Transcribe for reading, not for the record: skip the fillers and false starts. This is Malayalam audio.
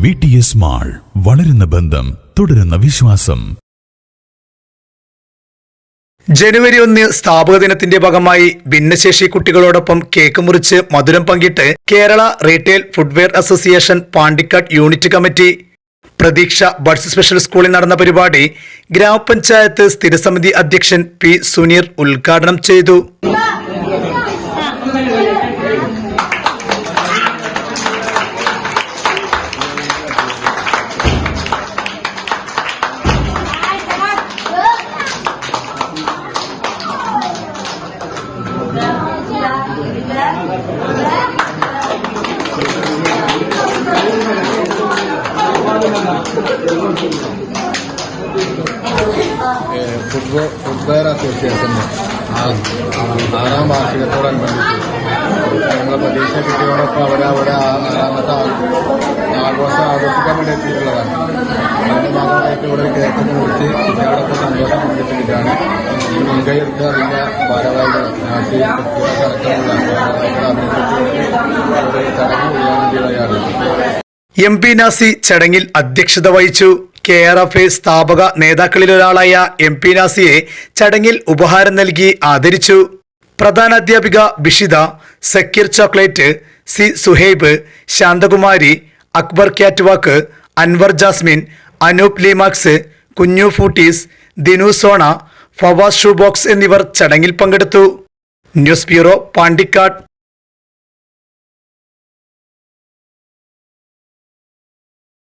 VTS മാൾ, വളരുന്ന ബന്ധം, തുടരുന്ന വിശ്വാസം. ജനുവരി 1 സ്ഥാപക ദിനത്തിന്റെ ഭാഗമായി ഭിന്നശേഷി കുട്ടികളോടൊപ്പം കേക്ക് മുറിച്ച് മധുരം പങ്കിട്ട് Kerala retail footwear association Pandikkad unit committee. Pratheeksha buds special സ്കൂളിൽ നടന്ന പരിപാടി ഗ്രാമപഞ്ചായത്ത് സ്ഥിരസമിതി അധ്യക്ഷൻ പി സുനീർ ഉദ്ഘാടനം ചെയ്തു. ഫുഡ്വെയർ അസോസിയേഷൻ്റെ 6ാം വാർഷികത്തോടനുബന്ധിച്ച് നമ്മളെ പ്രതീക്ഷ കുട്ടിയോടൊപ്പം അവരവിടെ 6ാമത്തെ ആഘോഷിക്കാൻ വേണ്ടി എത്തിയിട്ടുള്ളതാണ്. അതിൻ്റെ ഭാഗമായിട്ട് ഇവിടെ ഒരു കേക്ക് മുറിച്ച് കുട്ടികളോടൊപ്പം സന്തോഷം പങ്കിട്ടിട്ടാണ് ഈ മുൻകൈയെടുത്ത് അതിൻ്റെ ഭാരവാഹികൾ നാട്ടിൽ അടക്കമുള്ള ഒരു ചടങ്ങ് ചെയ്യാൻ വേണ്ടിയാണ്. MP നാസി ചടങ്ങിൽ അധ്യക്ഷത വഹിച്ചു. KRF സ്ഥാപക നേതാക്കളിലൊരാളായ MP നാസിയെ ചടങ്ങിൽ ഉപഹാരം നൽകി ആദരിച്ചു. പ്രധാനാധ്യാപിക Bishitha, Zakir chocolate, C Suhaib, Shanthakumari, Akbar catwalk, Anwar jasmine, Anoop Limax, Kunju footies, Dinu Sona, Fawas shoebox എന്നിവർ ചടങ്ങിൽ പങ്കെടുത്തു. News bureau, Pandikkad.